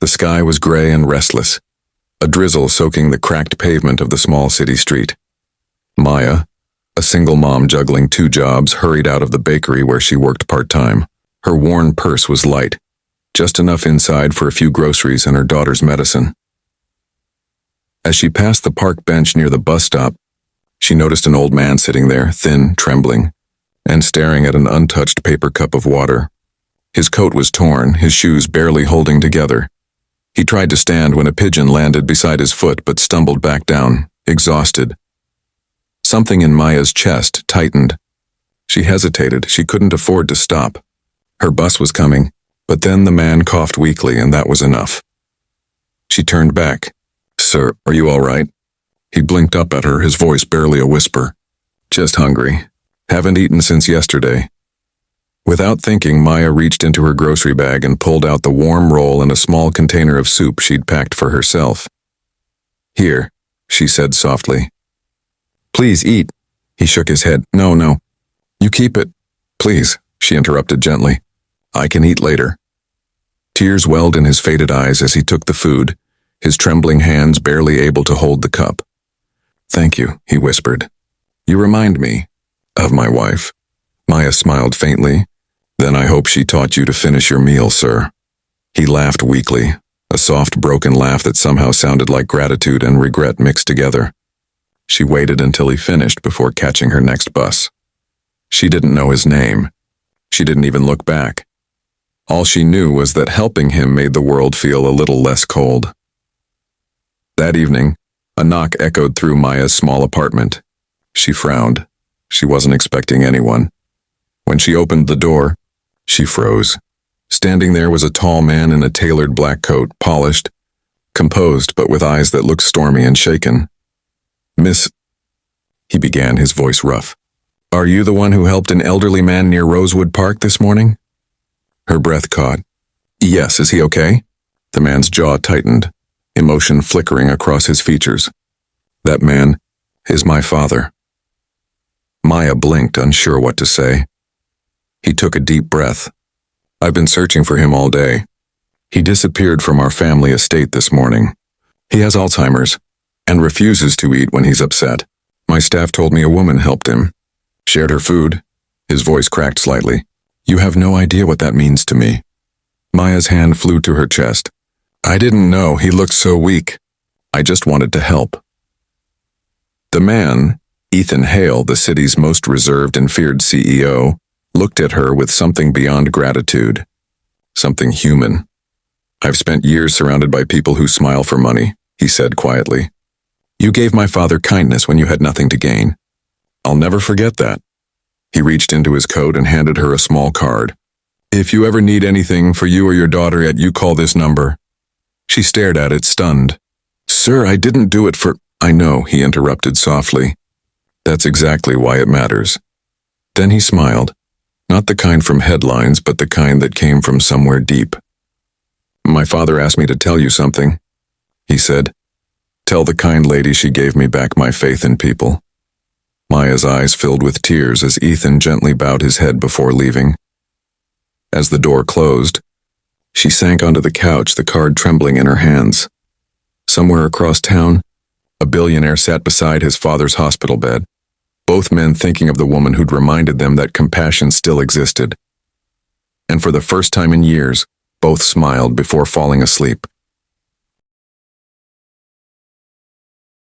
The sky was gray and restless, a drizzle soaking the cracked pavement of the small city street. Maya, a single mom juggling 2 jobs, hurried out of the bakery where she worked part-time. Her worn purse was light, just enough inside for a few groceries and her daughter's medicine. As she passed the park bench near the bus stop, she noticed an old man sitting there, thin, trembling, and staring at an untouched paper cup of water. His coat was torn, his shoes barely holding together. He tried to stand when a pigeon landed beside his foot but stumbled back down, exhausted. Something in Maya's chest tightened. She hesitated. She couldn't afford to stop. Her bus was coming, but then the man coughed weakly, and that was enough. She turned back. "Sir, are you all right?" He blinked up at her, his voice barely a whisper. "Just hungry. Haven't eaten since yesterday." Without thinking, Maya reached into her grocery bag and pulled out the warm roll and a small container of soup she'd packed for herself. "Here," she said softly. "Please eat." He shook his head. No. "You keep it." "Please," she interrupted gently. "I can eat later." Tears welled in his faded eyes as he took the food, his trembling hands barely able to hold the cup. "Thank you," he whispered. "You remind me of my wife." Maya smiled faintly. "Then I hope she taught you to finish your meal, sir." He laughed weakly, a soft, broken laugh that somehow sounded like gratitude and regret mixed together. She waited until he finished before catching her next bus. She didn't know his name. She didn't even look back. All she knew was that helping him made the world feel a little less cold. That evening, a knock echoed through Maya's small apartment. She frowned. She wasn't expecting anyone. When she opened the door, she froze. Standing there was a tall man in a tailored black coat, polished, composed, but with eyes that looked stormy and shaken. "Miss," he began, his voice rough. "Are you the one who helped an elderly man near Rosewood Park this morning?" Her breath caught. "Yes, is he okay?" The man's jaw tightened, emotion flickering across his features. "That man is my father." Maya blinked, unsure what to say. He took a deep breath. "I've been searching for him all day. He disappeared from our family estate this morning. He has Alzheimer's and refuses to eat when he's upset. My staff told me a woman helped him. Shared her food." His voice cracked slightly. "You have no idea what that means to me." Maya's hand flew to her chest. "I didn't know. He looked so weak. I just wanted to help." The man, Ethan Hale, the city's most reserved and feared CEO, looked at her with something beyond gratitude. Something human. "I've spent years surrounded by people who smile for money," he said quietly. "You gave my father kindness when you had nothing to gain. I'll never forget that." He reached into his coat and handed her a small card. "If you ever need anything for you or your daughter, you call this number." She stared at it, stunned. "Sir, I didn't do it for—" "I know," he interrupted softly. "That's exactly why it matters." Then he smiled. Not the kind from headlines, but the kind that came from somewhere deep. "My father asked me to tell you something," he said. "Tell the kind lady she gave me back my faith in people." Maya's eyes filled with tears as Ethan gently bowed his head before leaving. As the door closed, she sank onto the couch, the card trembling in her hands. Somewhere across town, a billionaire sat beside his father's hospital bed, both men thinking of the woman who'd reminded them that compassion still existed. And for the first time in years, both smiled before falling asleep.